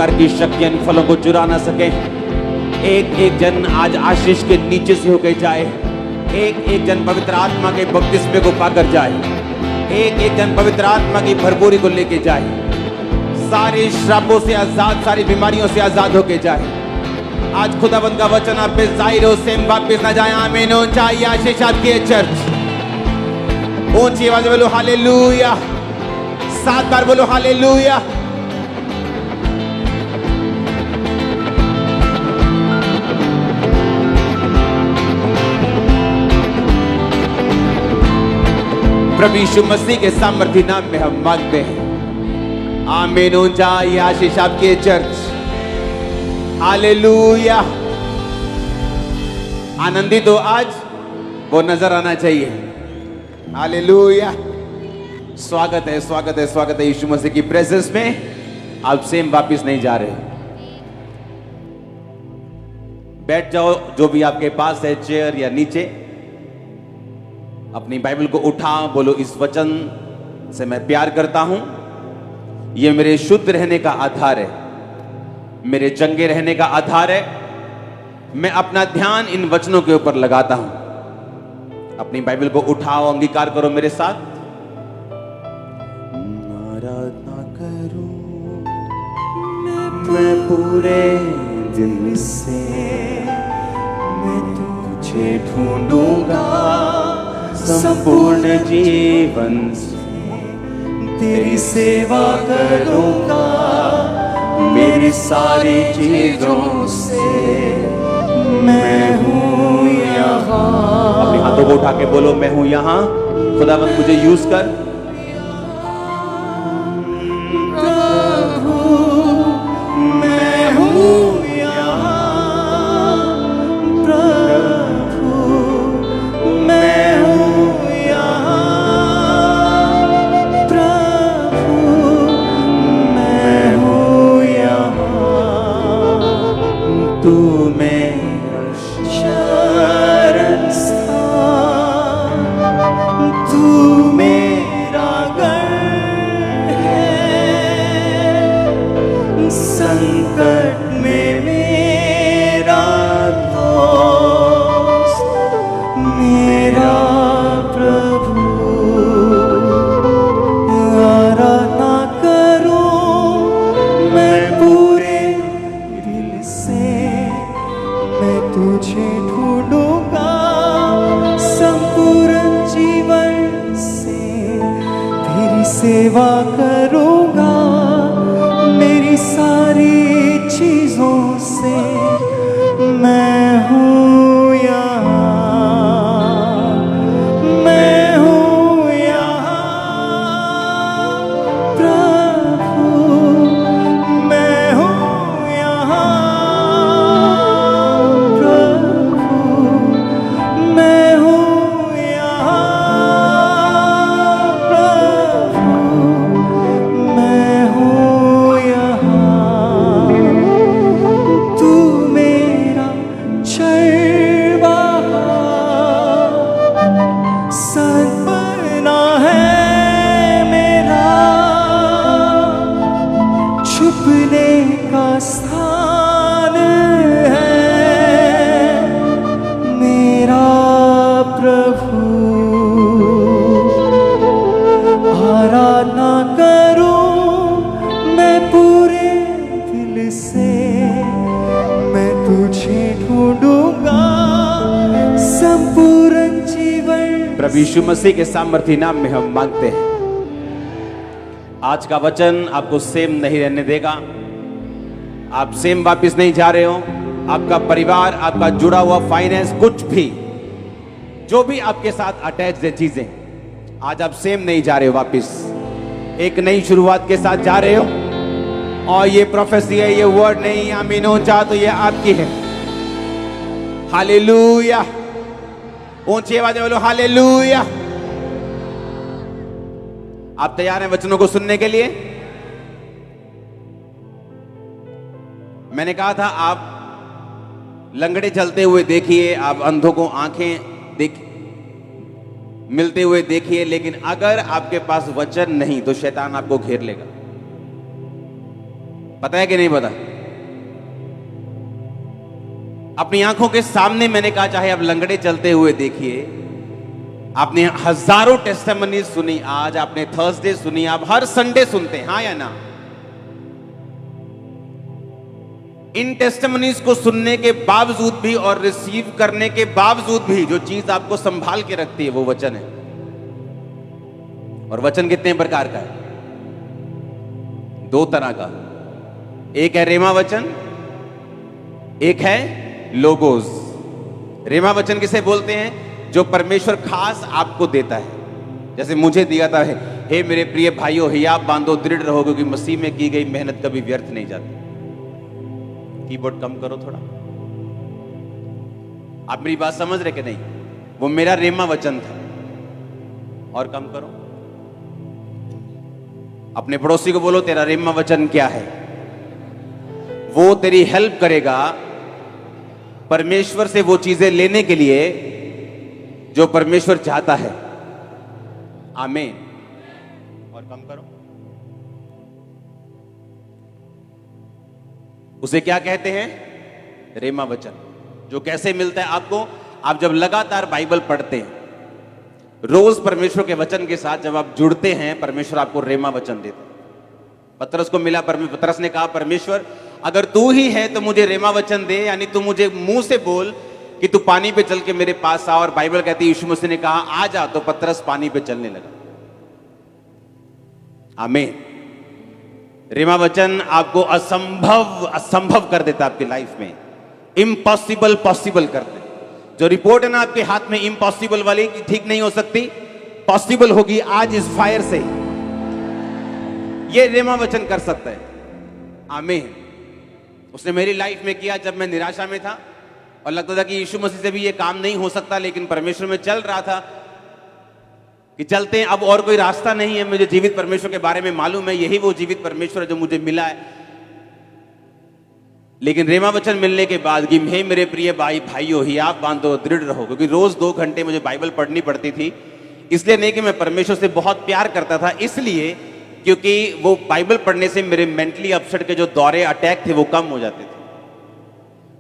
प्रकार की शक्तियां इन फलों को चुरा ना सके। एक एक जन आज आशीष के नीचे से होकर जाए। एक एक जन पवित्र आत्मा के बपतिस्मे को पाकर जाए। एक एक जन पवित्र आत्मा की भरपूरी को लेके जाए। सारे श्रापों से आजाद, सारी बीमारियों से आजाद होके जाए। आज खुदाबंद का वचन आप पे जाहिर हो, सेम वापिस ना जाए। आमीन हो चाहिए आशीष आपकी है चर्च। ऊंची आवाज बोलो हालेलुया, 7 बार बोलो हालेलुया। प्रभु यीशु मसीह के सामर्थी नाम में हम मांगते हैं। आमीन हो चाहिए आशीष आपकी है चर्च। हालेलुया। आनंदित हो आज, वो नजर आना चाहिए। हालेलुया। स्वागत है, स्वागत है, स्वागत है यीशु मसीह की प्रेजेंस में। आप सेम वापिस नहीं जा रहे। बैठ जाओ, जो भी आपके पास है, चेयर या नीचे। अपनी बाइबल को उठाओ, बोलो इस वचन से मैं प्यार करता हूं। यह मेरे शुद्ध रहने का आधार है, मेरे चंगे रहने का आधार है। मैं अपना ध्यान इन वचनों के ऊपर लगाता हूं। अपनी बाइबल को उठाओ, अंगीकार करो मेरे साथ। आराधना करूं मैं पूरे दिल से, मैं तुझे ढूंढूंगा संपूर्ण जीवन से। तेरी सेवा करूंगा मेरी सारी चीजों से। मैं हूँ यहाँ। अपने हाथों को उठा के बोलो मैं हूँ यहाँ। खुदावंद मुझे यूज कर। प्रभु मैं हूँ यहाँ। प्रभु मैं हूँ यहाँ। प्रभु मैं हूँ यहाँ। तू मेरा शरण स्थान, तू मेरा गढ़ है। संकट में मेरा दोस्त, मेरा प्रभु। आराधना करूं मैं पूरे दिल से, मैं तुझे ढूंढूंगा संपूर्ण जीवन से। तेरी सेवा करूंगा मेरी सारी चीजों से। मैं हूँ यहाँ, मैं हूँ यहाँ। प्रभु मैं हूँ यहाँ। प्रभु मैं हूँ यहाँ। प्रभु मैं हूँ यहाँ। तू मेरा चरवाहा, सद्बना है मेरा। छुपने का स्थान है मेरा प्रभु। आराधना करूं मैं पूरे दिल से, मैं तुझे ढूंढूंगा संपूर्ण जीवन। प्रभु यीशु मसीह के सामर्थी नाम में हम मांगते हैं। आज का वचन आपको सेम नहीं रहने देगा। आप सेम वापिस नहीं जा रहे हो। आपका परिवार, आपका जुड़ा हुआ फाइनेंस, कुछ भी जो भी आपके साथ अटैच है चीजें, आज आप सेम नहीं जा रहे हो वापिस। एक नई शुरुआत के साथ जा रहे हो। और ये प्रोफेसी है, ये वर्ड नहीं। आमीन हो चाह तो ये आपकी है। हालेलुया। ऊंची आवाज में बोलो हालेलुया। आप तैयार हैं वचनों को सुनने के लिए? मैंने कहा था आप लंगड़े चलते हुए देखिए, आप अंधों को आंखें मिलते हुए देखिए, लेकिन अगर आपके पास वचन नहीं तो शैतान आपको घेर लेगा। पता है कि नहीं पता? अपनी आंखों के सामने मैंने कहा, चाहे आप लंगड़े चलते हुए देखिए, आपने हजारों टेस्टिमनी सुनी, आज आपने थर्सडे सुनी, आप हर संडे सुनते हैं, हाँ या ना? इन टेस्टिमनीज को सुनने के बावजूद भी और रिसीव करने के बावजूद भी जो चीज आपको संभाल के रखती है वो वचन है। और वचन कितने प्रकार का है? दो तरह का। एक है रेमा वचन, एक है लोगोस। रेमा वचन किसे बोलते हैं? जो परमेश्वर खास आपको देता है, जैसे मुझे दिया था, हे मेरे प्रिय भाइयों हियाव बांधो, दृढ़ रहो, क्योंकि मसीह में की गई मेहनत कभी व्यर्थ नहीं जाती। कीबोर्ड कम करो थोड़ा। आप मेरी बात समझ रहे कि नहीं? वो मेरा रेमा वचन था। और कम करो। अपने पड़ोसी को बोलो, तेरा रेमा वचन क्या है? वो तेरी हेल्प करेगा परमेश्वर से वो चीजें लेने के लिए जो परमेश्वर चाहता है। आमीन। और कम करो। उसे क्या कहते हैं? रेमा वचन। जो कैसे मिलता है आपको? आप जब लगातार बाइबल पढ़ते हैं, रोज परमेश्वर के वचन के साथ जब आप जुड़ते हैं, परमेश्वर आपको रेमा वचन देता है। पतरस को मिला, पतरस ने कहा, परमेश्वर अगर तू ही है तो मुझे रेमा वचन दे, यानी तू मुझे मुंह से बोल कि तू पानी पे चल के मेरे पास आ। और बाइबल कहती है यीशु मसीह ने कहा आ जा, तो पतरस पानी पे चलने लगा। आमीन। रेमा वचन आपको असंभव कर देता है आपकी लाइफ में, इम्पॉसिबल पॉसिबल कर दे। जो रिपोर्ट है ना आपके हाथ में इम्पॉसिबल वाली कि ठीक नहीं हो सकती, पॉसिबल होगी आज इस फायर से। ये रेमा वचन कर सकता है। आमीन। उसने मेरी लाइफ में किया जब मैं निराशा में था और लगता था कि यीशु मसीह से भी ये काम नहीं हो सकता, लेकिन परमेश्वर में चल रहा था कि चलते हैं, अब और कोई रास्ता नहीं है। मुझे जीवित परमेश्वर के बारे में मालूम है, यही वो जीवित परमेश्वर है जो मुझे मिला है। लेकिन रेमा वचन मिलने के बाद कि हे मेरे प्रिय भाइयों हियाव बांधो, दृढ़ रहो, क्योंकि रोज 2 घंटे मुझे बाइबल पढ़नी पड़ती थी। इसलिए नहीं कि मैं परमेश्वर से बहुत प्यार करता था, इसलिए क्योंकि वो बाइबल पढ़ने से मेरे मेंटली अपसेट के जो दौरे अटैक थे वो कम हो जाते थे।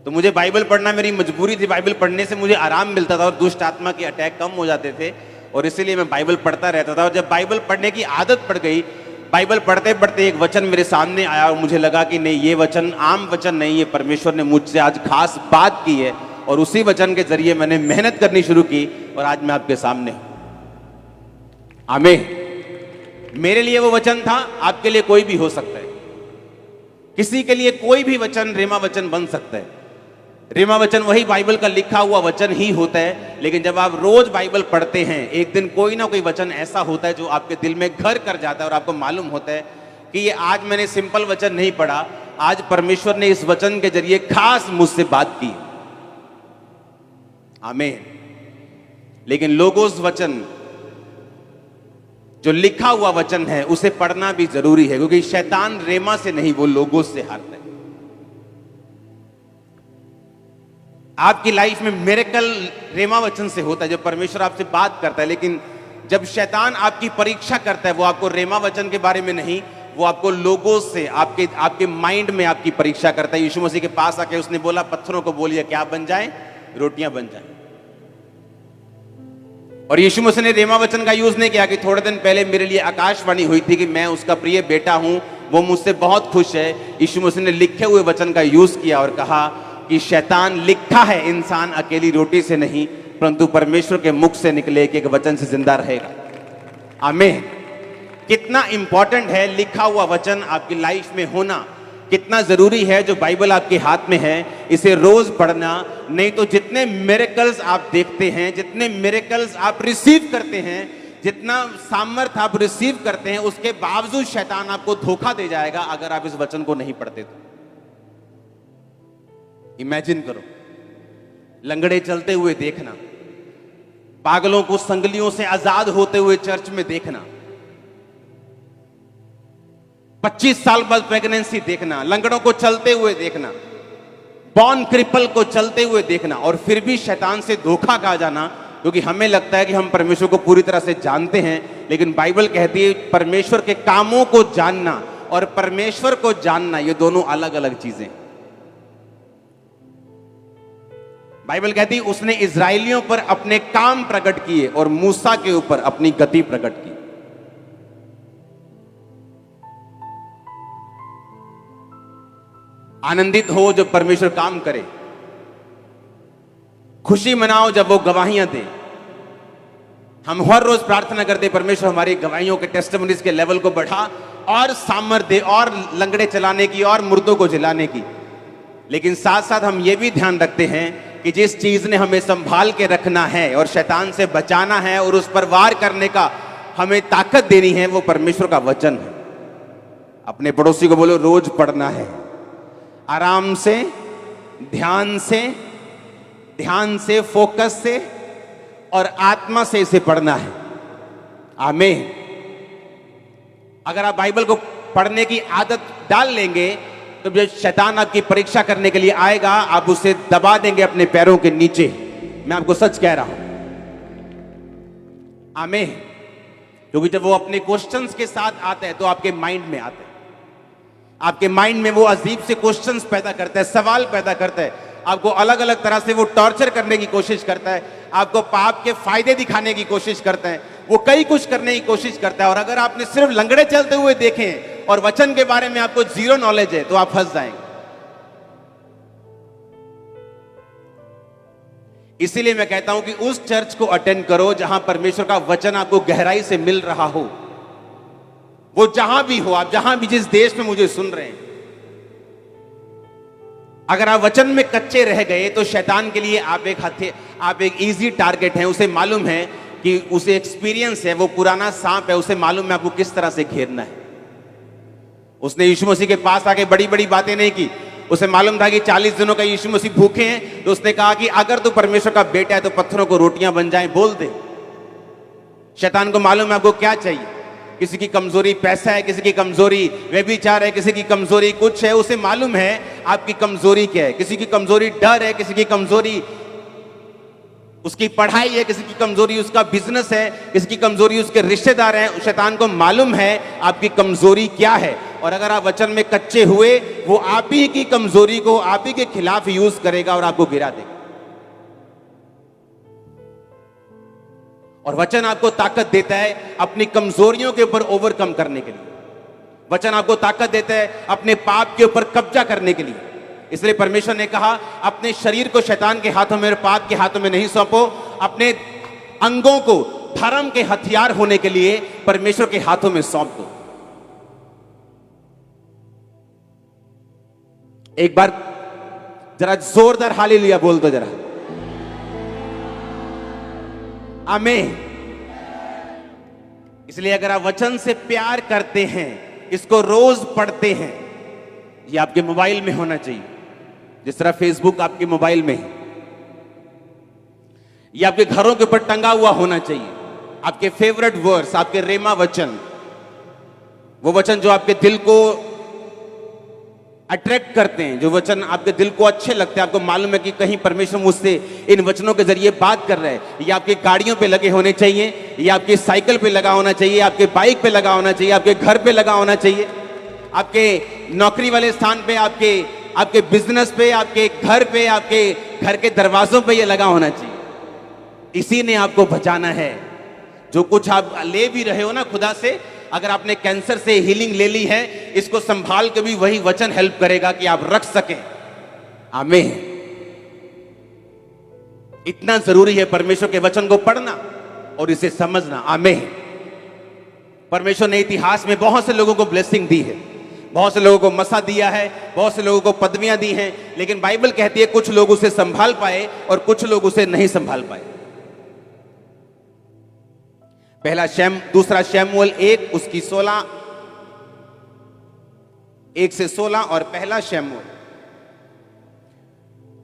तो मुझे बाइबल पढ़ना मेरी मजबूरी थी, बाइबल पढ़ने से मुझे आराम मिलता था और दुष्ट आत्मा के अटैक कम हो जाते थे, और इसीलिए मैं बाइबल पढ़ता रहता था। और जब बाइबल पढ़ने की आदत पड़ गई, बाइबल पढ़ते पढ़ते एक वचन मेरे सामने आया और मुझे लगा कि नहीं, ये वचन आम वचन नहीं है, परमेश्वर ने मुझसे आज खास बात की है। और उसी वचन के जरिए मैंने मेहनत करनी शुरू की और आज मैं आपके सामने हूं। आमीन। मेरे लिए वो वचन था, आपके लिए कोई भी हो सकता है। किसी के लिए कोई भी वचन रेमा वचन बन सकता है। रेमा वचन वही बाइबल का लिखा हुआ वचन ही होता है, लेकिन जब आप रोज बाइबल पढ़ते हैं, एक दिन कोई ना कोई वचन ऐसा होता है जो आपके दिल में घर कर जाता है और आपको मालूम होता है कि ये आज मैंने सिंपल वचन नहीं पढ़ा, आज परमेश्वर ने इस वचन के जरिए खास मुझसे बात की। आमीन। लेकिन लोगोस वचन, जो लिखा हुआ वचन है, उसे पढ़ना भी जरूरी है, क्योंकि शैतान रेमा से नहीं, वो लोगोस से हारता है। आपकी लाइफ में मिरेकल रेमा वचन से होता है, जब परमेश्वर आपसे बात करता है। लेकिन जब शैतान आपकी परीक्षा करता है, वो आपको रेमा वचन के बारे में नहीं, वो आपको लोगोस से, आपके माइंड में आपकी परीक्षा करता है। यीशु मसीह के पास आके उसने बोला, पत्थरों को बोलिए क्या बन जाए? रोटियां बन जाए। और यीशु मसीह ने रेमा वचन का यूज नहीं किया कि थोड़े दिन पहले मेरे लिए आकाशवाणी हुई थी कि मैं उसका प्रिय बेटा हूं, वो मुझसे बहुत खुश है। यीशु मसीह ने लिखे हुए वचन का यूज किया और कहा कि शैतान, लिखा है इंसान अकेली रोटी से नहीं परंतु परमेश्वर के मुख से निकले एक वचन से जिंदा रहेगा। आमीन। कितना इंपॉर्टेंट है लिखा हुआ वचन आपकी लाइफ में होना, कितना जरूरी है जो बाइबल आपके हाथ में है, इसे रोज पढ़ना। नहीं तो जितने मिरेकल्स आप देखते हैं, जितने मिरेकल्स आप रिसीव करते हैं, जितना सामर्थ आप रिसीव करते हैं, उसके बावजूद शैतान आपको धोखा दे जाएगा अगर आप इस वचन को नहीं पढ़ते तो। इमेजिन करो, लंगड़े चलते हुए देखना, पागलों को संगलियों से आजाद होते हुए चर्च में देखना, 25 साल बाद प्रेगनेंसी देखना, लंगड़ों को चलते हुए देखना, बॉर्न क्रिपल को चलते हुए देखना, और फिर भी शैतान से धोखा खा जाना, क्योंकि हमें लगता है कि हम परमेश्वर को पूरी तरह से जानते हैं। लेकिन बाइबल कहती है परमेश्वर के कामों को जानना और परमेश्वर को जानना, ये दोनों अलग अलग चीजें। बाइबल कहती है उसने इजराइलियों पर अपने काम प्रकट किए और मूसा के ऊपर अपनी गति प्रकट की। आनंदित हो जब परमेश्वर काम करे, खुशी मनाओ जब वो गवाहियां दे। हम हर रोज प्रार्थना करते परमेश्वर हमारी गवाहियों के टेस्टिमनीज के लेवल को बढ़ा और सामर्थ दे और लंगड़े चलाने की और मुर्दों को जिलाने की। लेकिन साथ साथ हम ये भी ध्यान रखते हैं कि जिस चीज ने हमें संभाल के रखना है और शैतान से बचाना है और उस पर वार करने का हमें ताकत देनी है, वो परमेश्वर का वचन है। अपने पड़ोसी को बोलो रोज पढ़ना है, आराम से, ध्यान से, फोकस से और आत्मा से इसे पढ़ना है। आमीन। अगर आप बाइबल को पढ़ने की आदत डाल लेंगे तो जब शैतान आपकी परीक्षा करने के लिए आएगा, आप उसे दबा देंगे अपने पैरों के नीचे। मैं आपको सच कह रहा हूं। आमीन। क्योंकि जब वो अपने क्वेश्चंस के साथ आता है तो आपके माइंड में आता है, आपके माइंड में वो अजीब से क्वेश्चंस पैदा करता है, सवाल पैदा करता है, आपको अलग अलग तरह से वो टॉर्चर करने की कोशिश करता है, आपको पाप के फायदे दिखाने की कोशिश करता है, वो कई कुछ करने की कोशिश करता है। और अगर आपने सिर्फ लंगड़े चलते हुए देखें और वचन के बारे में आपको जीरो नॉलेज है तो आप फंस जाएंगे। इसीलिए मैं कहता हूं कि उस चर्च को अटेंड करो जहां परमेश्वर का वचन आपको गहराई से मिल रहा हो। वो जहां भी हो, आप जहां भी जिस देश में मुझे सुन रहे हैं, अगर आप वचन में कच्चे रह गए तो शैतान के लिए आप एक इजी टारगेट हैं। उसे मालूम है कि उसे एक्सपीरियंस है, वो पुराना सांप है, उसे मालूम है आपको किस तरह से घेरना है। उसने यीशु मसीह के पास आके बड़ी बड़ी बातें नहीं की। उसे मालूम था कि 40 दिनों का यीशु मसीह भूखे हैं, तो उसने कहा कि अगर तू परमेश्वर का बेटा है तो पत्थरों को रोटियां बन जाएं, बोल दे। शैतान को मालूम है आपको क्या चाहिए। किसी की कमजोरी पैसा है, किसी की कमजोरी व्यभिचार है, किसी की कमजोरी कुछ है। उसे मालूम है आपकी कमजोरी क्या है। किसी की कमजोरी डर है, किसी की कमजोरी उसकी पढ़ाई है, किसी की कमजोरी उसका बिजनेस है, किसी की कमजोरी उसके रिश्तेदार हैं। शैतान को मालूम है आपकी कमजोरी क्या है। और अगर आप वचन में कच्चे हुए, वो आप ही की कमजोरी को आप ही के खिलाफ यूज करेगा और आपको गिरा देगा। और वचन आपको ताकत देता है अपनी कमजोरियों के ऊपर ओवरकम करने के लिए। वचन आपको ताकत देता है अपने पाप के ऊपर कब्जा करने के लिए। इसलिए परमेश्वर ने कहा अपने शरीर को शैतान के हाथों में और पाप के हाथों में नहीं सौंपो, अपने अंगों को धर्म के हथियार होने के लिए परमेश्वर के हाथों में सौंप दो। एक बार जरा जोरदार हालेलुया बोल दो जरा। आमीन। इसलिए अगर आप वचन से प्यार करते हैं, इसको रोज पढ़ते हैं, ये आपके मोबाइल में होना चाहिए। जिस तरह फेसबुक आपके मोबाइल में है, ये आपके घरों के ऊपर टंगा हुआ होना चाहिए। आपके फेवरेट वर्स, आपके रेमा वचन, वो वचन जो आपके दिल को अट्रैक्ट करते हैं, जो वचन आपके दिल को अच्छे लगते हैं। आपको मालूम है कि कहीं परमेश्वर मुझसे इन वचनों के जरिए बात कर रहे हैं। ये आपकी गाड़ियों पे लगे होने चाहिए, ये आपकी साइकिल पे लगा होना चाहिए, आपके बाइक पे लगा होना चाहिए, आपके घर पे लगा होना चाहिए, आपके नौकरी वाले स्थान पे, आपके बिजनेस पे, आपके घर पे, आपके घर के दरवाजों पे ये लगा होना चाहिए। इसी ने आपको बचाना है। जो कुछ आप ले भी रहे हो ना खुदा से, अगर आपने कैंसर से हीलिंग ले ली है, इसको संभाल के भी वही वचन हेल्प करेगा कि आप रख सकें। आमीन। इतना जरूरी है परमेश्वर के वचन को पढ़ना और इसे समझना। आमीन। परमेश्वर ने इतिहास में बहुत से लोगों को ब्लेसिंग दी है, बहुत से लोगों को मसा दिया है, बहुत से लोगों को पदवियां दी हैं, लेकिन बाइबल कहती है कुछ लोग उसे संभाल पाए और कुछ लोग उसे नहीं संभाल पाए। दूसरा शमूएल 1 उसकी 16 1 से 16 और पहला शमूएल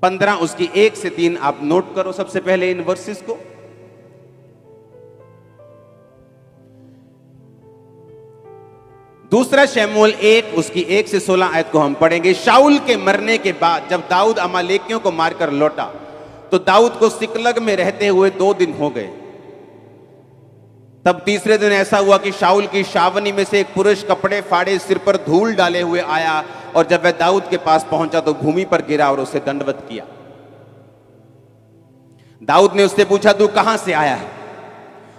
15 उसकी 1 से 3 आप नोट करो सबसे पहले इन वर्सेस को। दूसरा शमूएल 1 उसकी 1 से 16 आयत को हम पढ़ेंगे। शाऊल के मरने के बाद जब दाऊद अमालेकियों को मारकर लौटा तो दाऊद को सिकलग में रहते हुए 2 दिन हो गए। तब तीसरे दिन ऐसा हुआ कि शाऊल की छावनी में से एक पुरुष कपड़े फाड़े सिर पर धूल डाले हुए आया, और जब वह दाऊद के पास पहुंचा तो भूमि पर गिरा और उसे दंडवत किया। दाऊद ने उससे पूछा, तू कहां से आया है?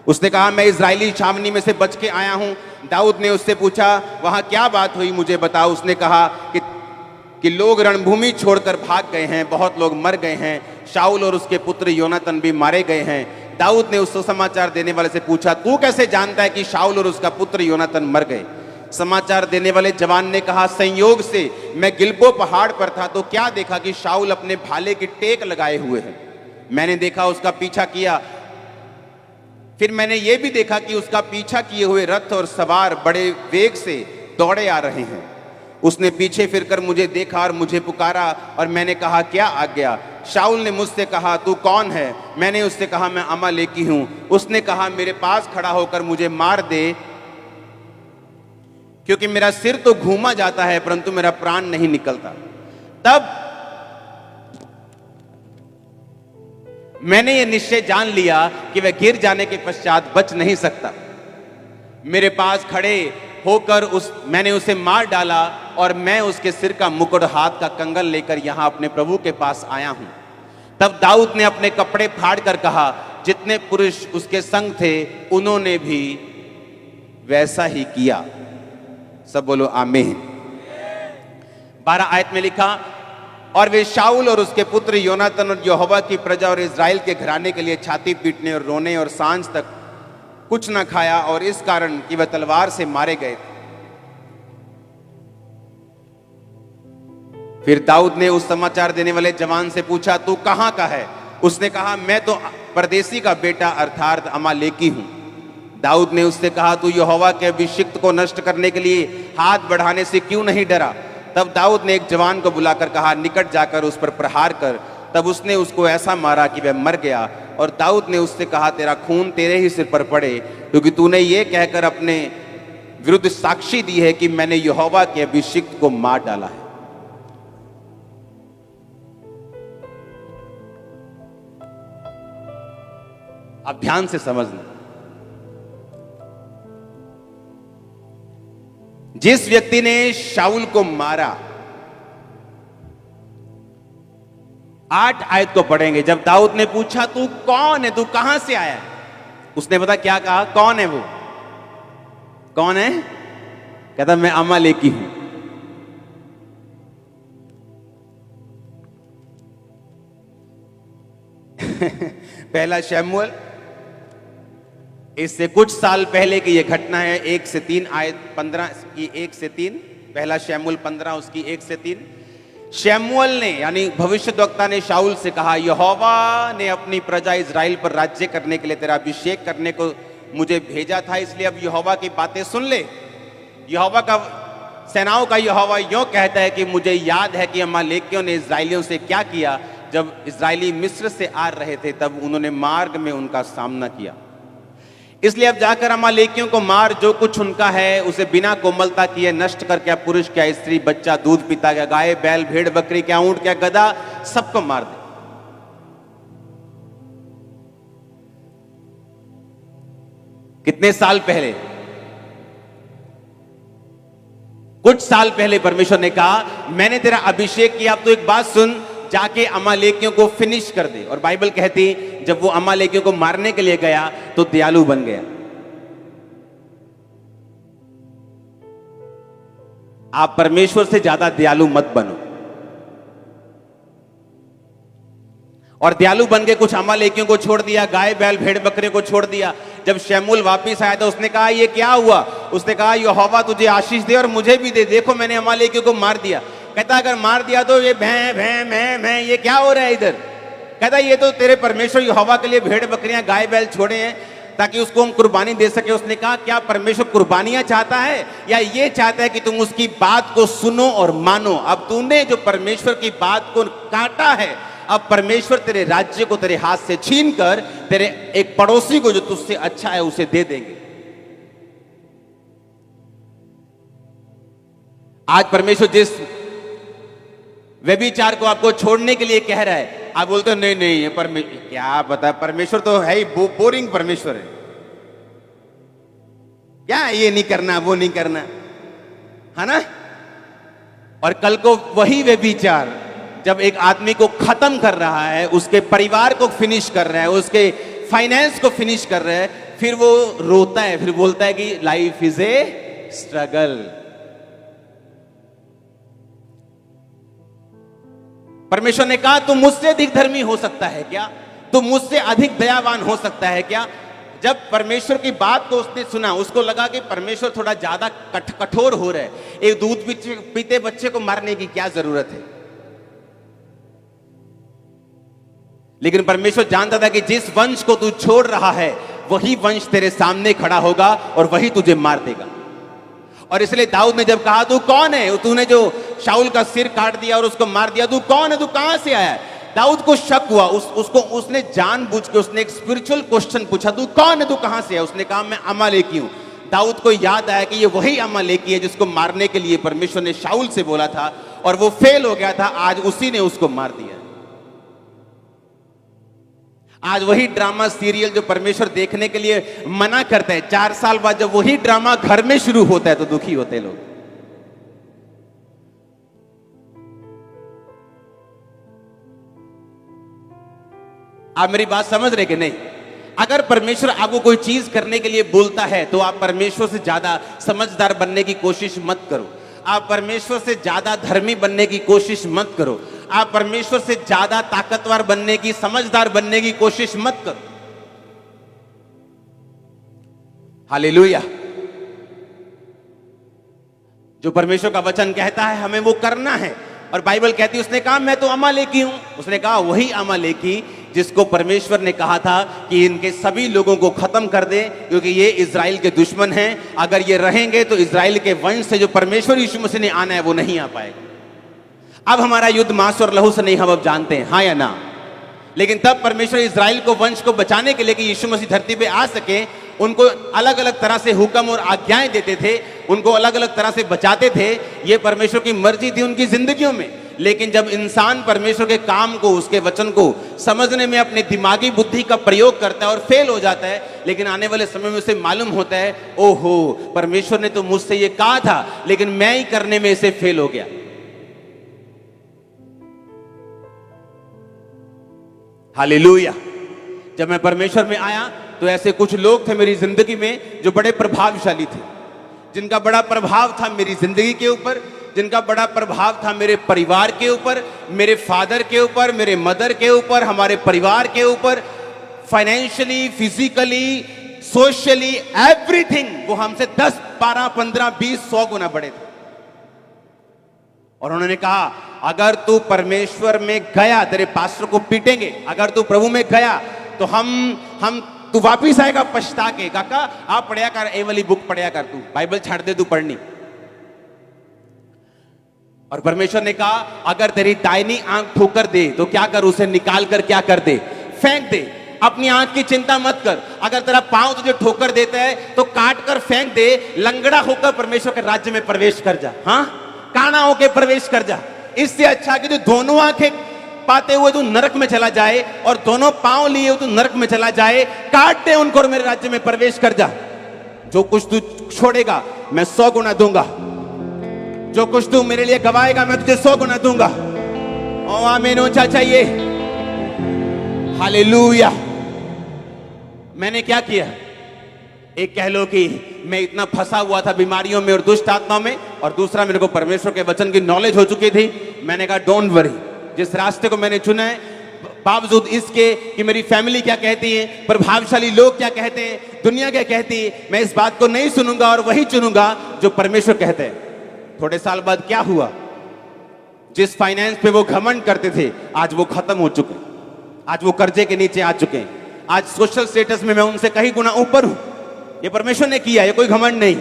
उसने कहा, मैं इजरायली छावनी में से बच के आया हूं। दाऊद ने उससे पूछा, वहां क्या बात हुई, मुझे बताओ। उसने कहा कि लोग रणभूमि छोड़कर भाग गए हैं, बहुत लोग मर गए हैं, शाऊल और उसके पुत्र योनातन भी मारे गए हैं। दाऊद ने उसको समाचार देने वाले से पूछा, तू कैसे जानता है कि शाऊल और उसका पुत्र योनातन मर गए? समाचार देने वाले जवान ने कहा, संयोग से मैं गिलबो पहाड़ पर था तो क्या देखा कि शाऊल अपने भाले की टेक लगाए हुए है। मैंने देखा, उसका पीछा किया। फिर मैंने यह भी देखा कि उसका पीछा किए हुए रथ और सवार बड़े वेग से दौड़े आ रहे हैं। उसने पीछे फिरकर मुझे देखा और मुझे पुकारा, और मैंने कहा, क्या आज्ञा? शाऊल ने मुझसे कहा, तू कौन है? मैंने उससे कहा, मैं अमालेकी हूं। उसने कहा, मेरे पास खड़ा होकर मुझे मार दे, क्योंकि मेरा सिर तो घूमा जाता है परंतु मेरा प्राण नहीं निकलता। तब मैंने यह निश्चय जान लिया कि वह गिर जाने के पश्चात बच नहीं सकता। मेरे पास खड़े होकर मैंने उसे मार डाला, और मैं उसके सिर का मुकुट, हाथ का कंगन लेकर यहां अपने प्रभु के पास आया हूं। तब दाऊद ने अपने कपड़े फाड़ कर कहा, जितने पुरुष उसके संग थे उन्होंने भी वैसा ही किया। सब बोलो आमीन। 12 आयत में लिखा, और वे शाऊल और उसके पुत्र योनातन और यहोवा की प्रजा और इजराइल के घराने के लिए छाती पीटने और रोने और सांझ तक कुछ न खाया, और इस कारण कि वह तलवार से मारे गए। फिर दाऊद ने उस समाचार देने वाले जवान से पूछा, तू कहां का है? उसने कहा, मैं तो परदेसी का बेटा अर्थात अमालेकी हूं। दाऊद ने उससे कहा, तू यहोवा के अभिषिक्त को नष्ट करने के लिए हाथ बढ़ाने से क्यों नहीं डरा? तब दाऊद ने एक जवान को बुलाकर कहा, निकट जाकर उस पर प्रहार कर। तब उसने उसको ऐसा मारा कि वह मर गया। और दाऊद ने उससे कहा, तेरा खून तेरे ही सिर पर पड़े, क्योंकि तूने ये कहकर अपने विरुद्ध साक्षी दी है कि मैंने यहोवा के अभिषिक्त को मार डाला है। अब ध्यान से समझना, जिस व्यक्ति ने शाऊल को मारा, 8 आयत को पढ़ेंगे। जब दाऊद ने पूछा, तू कौन है, तू कहां से आया है? उसने पता क्या कहा? कौन है वो? कौन है? कहता, मैं अमालेकी हूं। पहला शमूएल, इससे कुछ साल पहले की यह घटना है। 1 से 3 आयत 15 की 1 से 3, पहला शमूएल 15 उसकी 1 से 3। शमूएल ने यानी भविष्यद्वक्ता ने शाऊल से कहा, यहोवा ने अपनी प्रजा इजराइल पर राज्य करने के लिए तेरा अभिषेक करने को मुझे भेजा था, इसलिए अब यहोवा की बातें सुन ले। यहोवा का, सेनाओं का यहोवा यूं कहता है कि मुझे याद है कि अमालेकियों ने इजराइलियों से क्या किया। जब इजराइली मिस्र से आ रहे थे तब उन्होंने मार्ग में उनका सामना किया, इसलिए अब जाकर अमालेकियों को मार, जो कुछ उनका है उसे बिना कोमलता किए नष्ट कर, क्या पुरुष क्या स्त्री, बच्चा दूध पीता, क्या गाय बैल भेड़ बकरी, क्या ऊंट क्या गधा, सबको मार दे। कितने साल पहले? कुछ साल पहले परमेश्वर ने कहा, मैंने तेरा अभिषेक किया, अब तो एक बात सुन, जाके अमालेकियों को फिनिश कर दे। और बाइबल कहती, जब वो अमालेकियों को मारने के लिए गया तो दयालु बन गया। आप परमेश्वर से ज्यादा दयालु मत बनो। और दयालु बन के कुछ अमालेकियों को छोड़ दिया, गाय बैल भेड़ बकरे को छोड़ दिया। जब शमूएल वापिस आया तो उसने कहा, ये क्या हुआ? उसने कहा, यहोवा तुझे आशीष दे और मुझे भी दे, देखो मैंने अमालेकियों को मार दिया। कहता, अगर मार दिया तो ये भैं भैं भैं भैं ये क्या हो रहा है इधर? कहता, ये तो तेरे परमेश्वर यहोवा के लिए भेड़ बकरियां गाय बैल छोड़े हैं ताकि उसको हम कुर्बानी दे सके। उसने कहा, क्या परमेश्वर कुर्बानियां चाहता है या ये चाहता है कि तुम उसकी बात को सुनो और मानो? अब तूने जो परमेश्वर की बात को काटा है, अब परमेश्वर तेरे राज्य को तेरे हाथ से छीन कर तेरे एक पड़ोसी को जो तुझसे अच्छा है उसे दे देंगे। आज परमेश्वर जिस व्यभिचार को आपको छोड़ने के लिए कह रहा है, आप बोलते हो नहीं नहीं, ये परमेश्वर क्या पता, परमेश्वर तो है ही बोरिंग परमेश्वर है। क्या ये नहीं करना, वो नहीं करना, है ना। और कल को वही व्यभिचार जब एक आदमी को खत्म कर रहा है, उसके परिवार को फिनिश कर रहा है, उसके फाइनेंस को फिनिश कर रहा है, फिर वो रोता है, फिर बोलता है कि लाइफ इज ए स्ट्रगल। परमेश्वर ने कहा तुम मुझसे अधिक धर्मी हो सकता है क्या, तुम मुझसे अधिक दयावान हो सकता है क्या। जब परमेश्वर की बात को उसने सुना, उसको लगा कि परमेश्वर थोड़ा ज्यादा कठोर हो रहा है, एक दूध पीते बच्चे को मारने की क्या जरूरत है। लेकिन परमेश्वर जानता था कि जिस वंश को तू छोड़ रहा है वही वंश तेरे सामने खड़ा होगा और वही तुझे मार देगा। और इसलिए दाऊद ने जब कहा तू कौन है, तूने जो शाऊल का सिर काट दिया और उसको मार दिया, तू कौन है, तू कहां से आया है। दाऊद को शक हुआ, उसने जानबूझ के उसने एक स्पिरिचुअल क्वेश्चन पूछा, तू कौन है, तू कहां से है। उसने कहा मैं अमालेकी हूं। दाऊद को याद आया कि ये वही अमालेकी है जिसको मारने के लिए परमेश्वर ने शाऊल से बोला था और वो फेल हो गया था, आज उसी ने उसको मार दिया। आज वही ड्रामा सीरियल जो परमेश्वर देखने के लिए मना करता है, 4 साल बाद जब वही ड्रामा घर में शुरू होता है तो दुखी होते हैं लोग। आप मेरी बात समझ रहे कि नहीं। अगर परमेश्वर आपको कोई चीज करने के लिए बोलता है तो आप परमेश्वर से ज्यादा समझदार बनने की कोशिश मत करो, आप परमेश्वर से ज्यादा धर्मी बनने की कोशिश मत करो, आप परमेश्वर से ज्यादा ताकतवर बनने की, समझदार बनने की कोशिश मत करो। हालेलुया। जो परमेश्वर का वचन कहता है हमें वो करना है। और बाइबल कहती है, उसने कहा मैं तो अमालेकी हूं। उसने कहा वही अमालेकी जिसको परमेश्वर ने कहा था कि इनके सभी लोगों को खत्म कर दे क्योंकि ये इजराइल के दुश्मन हैं, अगर ये रहेंगे तो इजराइल के वंश से जो परमेश्वर यीशु मसीह ने आना है वो नहीं आ पाएगा। अब हमारा युद्ध मांस और लहू से नहीं, हम अब जानते हैं, हाँ या ना। लेकिन तब परमेश्वर इजराइल को, वंश को बचाने के लिए कि यीशु मसीह धरती पे आ सके, उनको अलग अलग तरह से हुक्म और आज्ञाएं देते थे, उनको अलग अलग तरह से बचाते थे। ये परमेश्वर की मर्जी थी उनकी जिंदगियों में। लेकिन जब इंसान परमेश्वर के काम को, उसके वचन को समझने में अपनी दिमागी बुद्धि का प्रयोग करता है और फेल हो जाता है, लेकिन आने वाले समय में उसे मालूम होता है ओहो परमेश्वर ने तो मुझसे ये कहा था लेकिन मैं ही करने में इसे फेल हो गया। हालेलुया। जब मैं परमेश्वर में आया तो ऐसे कुछ लोग थे मेरी जिंदगी में जो बड़े प्रभावशाली थे, जिनका बड़ा प्रभाव था मेरी जिंदगी के ऊपर, जिनका बड़ा प्रभाव था मेरे परिवार के ऊपर, मेरे फादर के ऊपर, मेरे मदर के ऊपर, हमारे परिवार के ऊपर, फाइनेंशियली, फिजिकली, सोशली, एवरीथिंग। वो हमसे 10, 12, 15, 20, 100 गुना बड़े थे। और उन्होंने कहा अगर तू परमेश्वर में गया, तेरे पास्टर को पीटेंगे, अगर तू प्रभु में गया तो हम तू वापिस आएगा पछता के। काका आप पढ़िया कर, ए वाली बुक पढ़िया कर, तू बाइबल छाड़ दे, तू पढ़नी। और परमेश्वर ने कहा अगर तेरी दाहिनी आंख ठोकर दे तो क्या कर, उसे निकाल कर क्या कर दे, फेंक दे। अपनी आंख की चिंता मत कर। अगर तेरा पांव तुझे ठोकर देता है तो काट कर फेंक दे, लंगड़ा होकर परमेश्वर के राज्य में प्रवेश कर जा। हाँ, काना होकर प्रवेश कर जा। इससे अच्छा कि तू दोनों आंखें पाते हुए तू नरक में चला जाए और दोनों पांव लिए हुए तू नरक में चला जाए। काट दे उनको और मेरे राज्य में प्रवेश कर जा। जो कुछ तू छोड़ेगा मैं 100 गुना दूंगा, जो कुछ तू मेरे लिए गवाएगा मैं तुझे 100 गुना दूंगा। ओ आमीन, ऊंचा चाहिए। हालेलुया। मैंने क्या किया, एक कह लो कि मैं इतना फंसा हुआ था बीमारियों में और दुष्ट आत्मा में, और दूसरा मेरे को परमेश्वर के वचन की नॉलेज हो चुकी थी। मैंने कहा डोंट वरी, जिस रास्ते को मैंने चुना है, बावजूद इसके कि मेरी फैमिली क्या कहती है, प्रभावशाली लोग क्या कहते हैं, दुनिया क्या कहती है, मैं इस बात को नहीं सुनूंगा और वही चुनूंगा जो परमेश्वर कहते हैं। थोड़े साल बाद क्या हुआ, जिस फाइनेंस पे वो घमंड करते थे आज वो खत्म हो चुके, आज वो कर्जे के नीचे आ चुके हैं। आज सोशल स्टेटस में मैं उनसे कहीं गुना ऊपर हूं। ये परमेश्वर ने किया, ये कोई घमंड नहीं।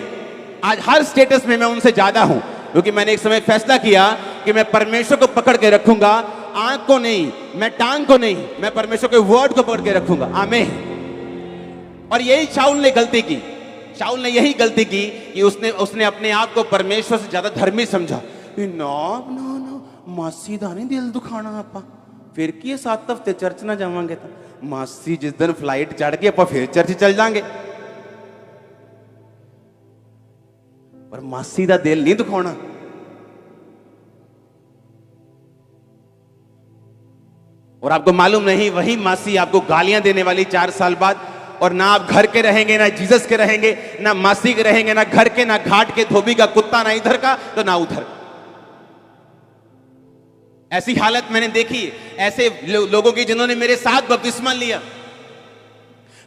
आज हर स्टेटस में मैं उनसे ज्यादा हूं क्योंकि मैंने एक समय फैसला किया कि मैं परमेश्वर को पकड़ के रखूंगा, आंख को नहीं, मैं टांग को नहीं, मैं परमेश्वर के वर्ड को पकड़ के रखूंगा। आमीन। और यही शाऊल ने गलती की। शाऊल ने यही गलती की कि उसने अपने आप को परमेश्वर से ज्यादा धर्मी समझा। ना मासी दा नहीं दिल दुखाना, आपा फिर की 7 हफ्ते चर्च ना जावांगे तो मासी जिस दिन फ्लाइट चढ़ के आप फिर चर्च चल जाएंगे। पर मासी दा दिल नहीं दुखाना। और आपको मालूम नहीं, वही मासी आपको गालियां देने वाली 4 साल बाद, और ना आप घर के रहेंगे, ना जीसस के रहेंगे, ना मासी के रहेंगे, ना घर के, ना घाट के धोबी का कुत्ता, ना इधर का तो ना उधर। ऐसी हालत मैंने देखी ऐसे लोगों की जिन्होंने मेरे साथ बपतिस्मा लिया,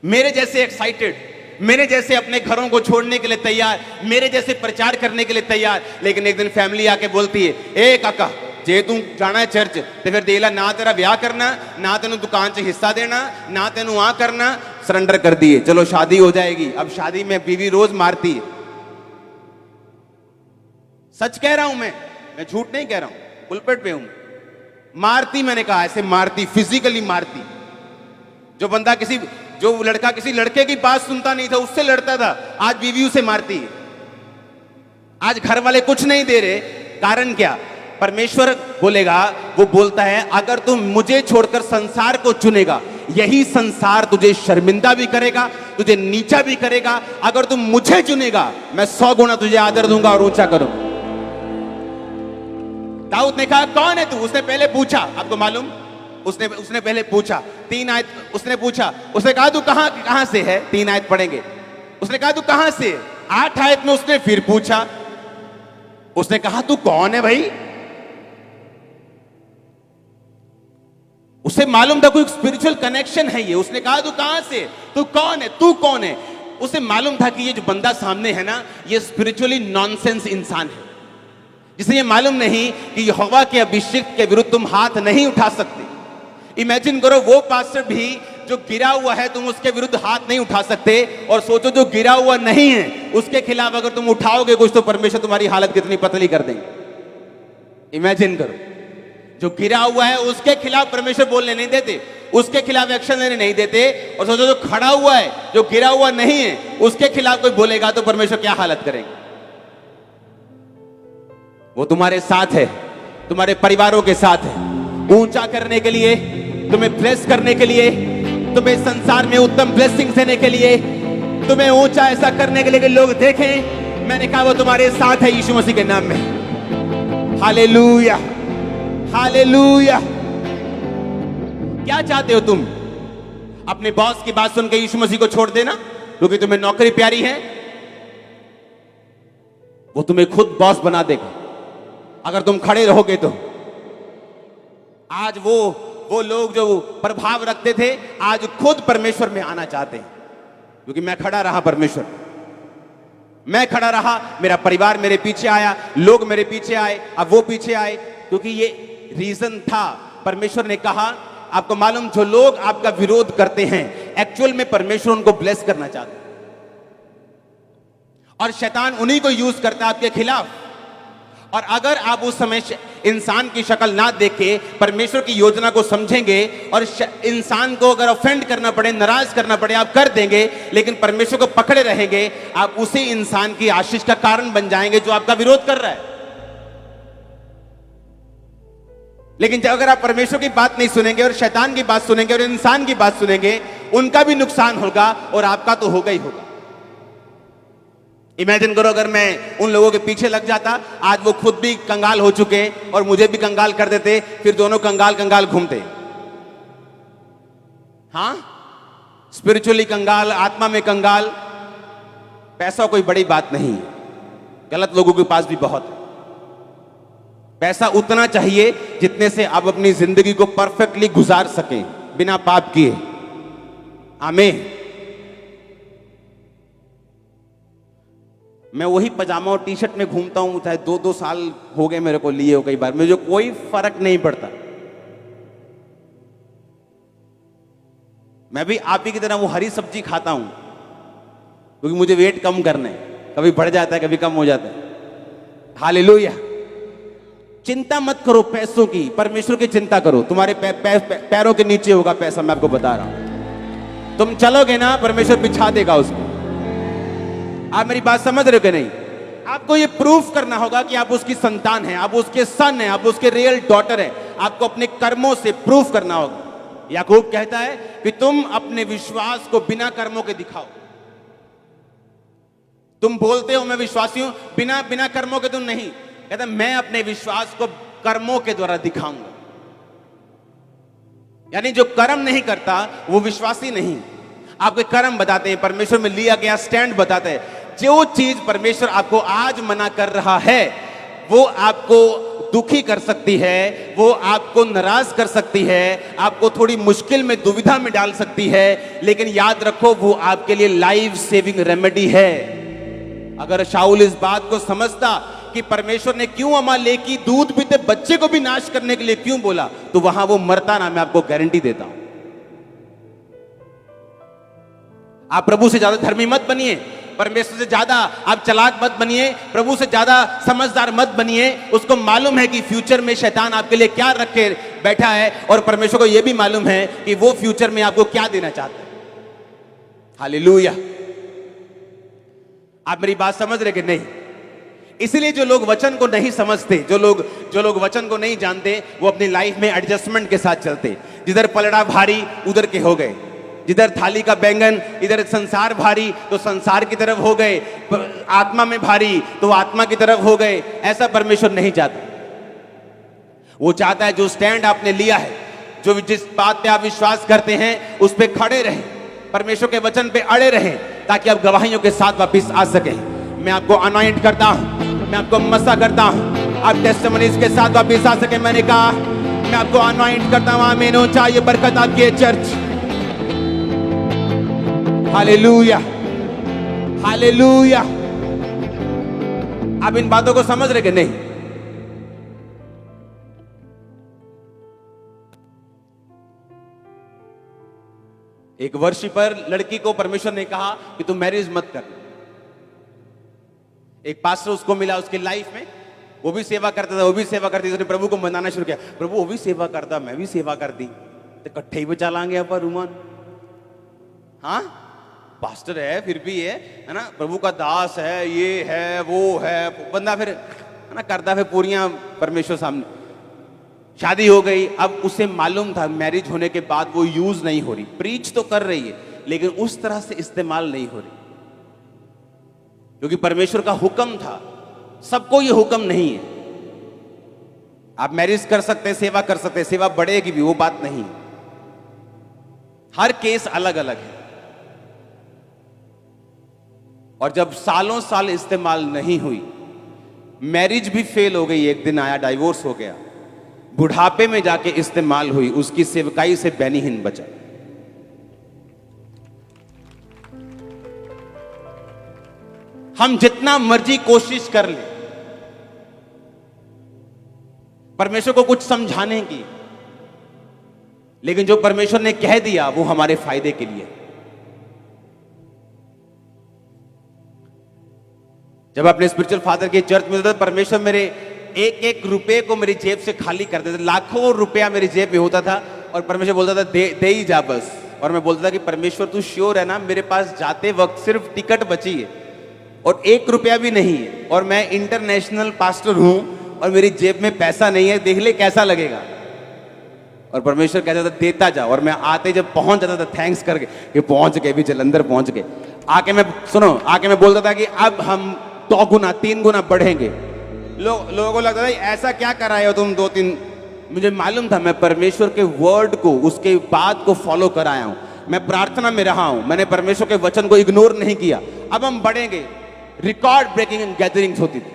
मेरे जैसे एक्साइटेड, मेरे जैसे अपने घरों को छोड़ने के लिए तैयार, मेरे जैसे प्रचार करने के लिए तैयार, लेकिन एक दिन फैमिली आके बोलती है, ए काका जे तू जाना है चर्च तो फिर देला ना तेरा ब्याह करना, ना तेन दुकान च हिस्सा देना, ना तेन आ करना, सरेंडर कर दिए, चलो शादी हो जाएगी। अब शादी में बीवी रोज मारती है। सच कह रहा हूं मैं झूठ नहीं कह रहा हूं, पुलपिट पे हूं। मारती, मैंने कहा ऐसे मारती, फिजिकली मारती। जो लड़का किसी लड़के की बात सुनता नहीं था उससे लड़ता था, आज बीवी उसे मारती है। आज घर वाले कुछ नहीं दे रहे, कारण क्या? परमेश्वर बोलेगा, वो बोलता है अगर तुम मुझे छोड़कर संसार को चुनेगा, यही संसार तुझे शर्मिंदा भी करेगा, तुझे नीचा भी करेगा। अगर तुम मुझे चुनेगा, मैं 100 गुना तुझे आदर दूंगा और ऊंचा करूंगा। दाऊद ने कहा कौन है तू? उसने पहले पूछा, आपको मालूम, उसने पहले पूछा 3 आयत, उसने पूछा, उसने कहा तू कहां से है? 3 आयत पढ़ेंगे। उसने कहा तू कहां से? 8 आयत में उसने फिर पूछा, उसने कहा तू कौन है भाई? उसे मालूम था कोई स्पिरिचुअल कनेक्शन है ये। उसने कहा तू कहां से, तू कौन है, तू कौन है? उसे मालूम था कि ये जो बंदा सामने है ना, ये स्पिरिचुअली नॉनसेंस इंसान है, जिसे ये मालूम नहीं कि यहोवा के अभिषेक के विरुद्ध तुम हाथ नहीं उठा सकते। इमेजिन करो, वो पास्टर भी जो गिरा हुआ है, तुम उसके विरुद्ध हाथ नहीं उठा सकते, और सोचो जो गिरा हुआ नहीं है उसके खिलाफ अगर तुम उठाओगे कुछ तो परमेश्वर तुम्हारी हालत कितनी पतली कर देंगे। इमेजिन करो, जो गिरा हुआ है उसके खिलाफ परमेश्वर बोलने नहीं देते, उसके खिलाफ एक्शन लेने नहीं देते, और सोचो जो खड़ा हुआ है, जो गिरा हुआ नहीं है, उसके खिलाफ कोई बोलेगा तो परमेश्वर क्या हालत करेंगे। वो तुम्हारे साथ है, तुम्हारे परिवारों के साथ है, ऊंचा करने के लिए, तुम्हें ब्लेस करने के लिए, तुम्हें संसार में उत्तम ब्लेसिंग देने के लिए, तुम्हें ऊंचा ऐसा करने के लिए कि लोग देखें। मैंने कहा वो तुम्हारे साथ है यीशु मसीह के नाम में। Hallelujah, hallelujah. क्या चाहते हो तुम? अपने बॉस की बात सुन के यीशु मसीह को छोड़ देना क्योंकि तुम्हें नौकरी प्यारी है? वो तुम्हें खुद बॉस बना देगा अगर तुम खड़े रहोगे तो। आज वो लोग जो प्रभाव रखते थे, आज खुद परमेश्वर में आना चाहते हैं, क्योंकि मैं खड़ा रहा, परमेश्वर, मैं खड़ा रहा, मेरा परिवार मेरे पीछे आया, लोग मेरे पीछे आए, अब वो पीछे आए, क्योंकि ये रीजन था। परमेश्वर ने कहा, आपको मालूम, जो लोग आपका विरोध करते हैं एक्चुअल में परमेश्वर उनको ब्लेस करना चाहते हैं, और शैतान उन्हीं को यूज करता है आपके खिलाफ। और अगर आप उस समय इंसान की शक्ल ना देख के परमेश्वर की योजना को समझेंगे, और इंसान को अगर ऑफेंड करना पड़े, नाराज करना पड़े, आप कर देंगे, लेकिन परमेश्वर को पकड़े रहेंगे, आप उसी इंसान की आशीष का कारण बन जाएंगे जो आपका विरोध कर रहा है। लेकिन जब अगर आप परमेश्वर की बात नहीं सुनेंगे और शैतान की बात सुनेंगे और इंसान की बात सुनेंगे, उनका भी नुकसान होगा और आपका तो होगा ही होगा। इमेजिन करो, अगर मैं उन लोगों के पीछे लग जाता, आज वो खुद भी कंगाल हो चुके और मुझे भी कंगाल कर देते, फिर दोनों कंगाल कंगाल घूमते। हाँ, स्पिरिचुअली कंगाल, आत्मा में कंगाल। पैसा कोई बड़ी बात नहीं है, गलत लोगों के पास भी बहुत है। पैसा उतना चाहिए जितने से आप अपनी जिंदगी को परफेक्टली गुजार सकें बिना पाप किए। आमीन। मैं वही पजामा और टी शर्ट में घूमता हूं, चाहे 2-2 साल हो गए मेरे को लिए हो, कई बार मुझे कोई फर्क नहीं पड़ता। मैं भी आप ही की तरह वो हरी सब्जी खाता हूं, क्योंकि मुझे वेट कम करना है, कभी बढ़ जाता है कभी कम हो जाता है। हालेलुया। चिंता मत करो पैसों की, परमेश्वर की चिंता करो। तुम्हारे पैरों के नीचे होगा पैसा, मैं आपको बता रहा हूं। तुम चलोगे ना, परमेश्वर बिछा देगा उसको। आप मेरी बात समझ रहे हो कि नहीं? आपको ये प्रूफ करना होगा कि आप उसकी संतान हैं, आप उसके सन हैं, आप उसके रियल डॉटर हैं। आपको अपने कर्मों से प्रूफ करना होगा। याकूब कहता है कि तुम अपने विश्वास को बिना कर्मों के दिखाओ। तुम बोलते हो मैं विश्वासी हूं, बिना बिना कर्मों के तुम नहीं। कहता मैं अपने विश्वास को कर्मों के द्वारा दिखाऊंगा। यानी जो कर्म नहीं करता वो विश्वासी नहीं। आपके कर्म बताते हैं, परमेश्वर में लिया गया स्टैंड बताते हैं। जो चीज परमेश्वर आपको आज मना कर रहा है वो आपको दुखी कर सकती है, वो आपको नाराज कर सकती है, आपको थोड़ी मुश्किल में, दुविधा में डाल सकती है, लेकिन याद रखो वो आपके लिए लाइफ सेविंग रेमेडी है। अगर शाऊल इस बात को समझता कि परमेश्वर ने क्यों अमालेकी दूध पीते बच्चे को भी नाश करने के लिए क्यों बोला, तो वहां वो मरता ना, मैं आपको गारंटी देता हूं। आप प्रभु से ज्यादा धर्मी मत बनिए, परमेश्वर से ज्यादा आप चालाक मत बनिए, प्रभु से ज्यादा समझदार मत बनिए। उसको मालूम है कि फ्यूचर में शैतान आपके लिए क्या रख के बैठा है, और परमेश्वर को यह भी मालूम है कि वो फ्यूचर में आपको क्या देना चाहता है। हालेलुया। आप मेरी बात समझ रहे कि नहीं? इसलिए जो लोग वचन को नहीं समझते, जो लोग वचन को नहीं जानते, वो अपनी लाइफ में एडजस्टमेंट के साथ चलते। जिधर पलड़ा भारी उधर के हो गए, जिधर थाली का बैंगन इधर संसार भारी तो संसार की तरफ हो गए, आत्मा में भारी तो आत्मा की तरफ हो गए। ऐसा परमेश्वर नहीं चाहता। वो चाहता है जो स्टैंड आपने लिया है, जो जिस बात पे आप विश्वास करते हैं उस पे खड़े रहें, परमेश्वर के वचन पे अड़े रहें, ताकि आप गवाहियों के साथ वापिस आ सकें। मैं आपको अनॉइंट करता हूं, मैं आपको मसा करता हूं, आप टेस्टिमनीज के साथ वापिस आ सके। मैंने कहा मैं आपको अनॉइंट करता हूं। आमीन हो। चाहिए बरकत आपकी है चर्च। Hallelujah, hallelujah. आप इन बातों को समझ रहे कि नहीं? एक वर्षी पर लड़की को परमेश्वर ने कहा कि तुम मैरिज मत कर। एक पास्टर उसको मिला उसकी लाइफ में, वो भी सेवा करता था, वो भी सेवा करती थी। उसने प्रभु को मनाना शुरू किया, प्रभु वो भी सेवा करता, मैं भी सेवा कर दी, तो इकट्ठे ही बचा लाएंगे अपन रूमान। हाँ, पास्टर है फिर भी है ना, प्रभु का दास है, ये है वो है, बंदा फिर है ना करता, फिर पूरियां परमेश्वर सामने। शादी हो गई, अब उसे मालूम था मैरिज होने के बाद वो यूज नहीं हो रही, प्रीच तो कर रही है लेकिन उस तरह से इस्तेमाल नहीं हो रही, क्योंकि परमेश्वर का हुक्म था। सबको ये हुक्म नहीं है। आप मैरिज कर सकते हैं, सेवा कर सकते हैं, सेवा बढ़ेगी भी, वो बात नहीं। हर केस अलग अलग है। और जब सालों साल इस्तेमाल नहीं हुई, मैरिज भी फेल हो गई, एक दिन आया डाइवोर्स हो गया, बुढ़ापे में जाके इस्तेमाल हुई, उसकी सेवकाई से बेनीहीन बचा। हम जितना मर्जी कोशिश कर ले परमेश्वर को कुछ समझाने की, लेकिन जो परमेश्वर ने कह दिया वो हमारे फायदे के लिए। जब अपने स्पिरिचुअल फादर के चर्च में था, परमेश्वर मेरे एक एक रुपए को मेरी जेब से खाली कर देते। लाखों रुपया मेरी जेब में होता था और परमेश्वर बोलता था दे ही जा बस। और मैं बोलता था कि परमेश्वर तू श्योर है ना, मेरे पास जाते वक्त सिर्फ टिकट बची है और 1 रुपया भी नहीं है, और मैं इंटरनेशनल पास्टर हूं और मेरी जेब में पैसा नहीं है, देख ले कैसा लगेगा। और परमेश्वर कहता था देता जा, और मैं आते जब पहुंच जाता था थैंक्स करके कि पहुंच गए, भी जलंधर पहुंच गए। आके मैं बोलता था कि अब हम 2 गुना 3 गुना बढ़ेंगे। लोगों को लगता था ऐसा क्या कर रहे हो तुम 2-3। मुझे मालूम था मैं परमेश्वर के वर्ड को, उसके बात को फॉलो कर आया हूं। मैं प्रार्थना में रहा हूं, मैंने परमेश्वर के वचन को इग्नोर नहीं किया। अब हम बढ़ेंगे। रिकॉर्ड ब्रेकिंग गैदरिंग्स होती थी।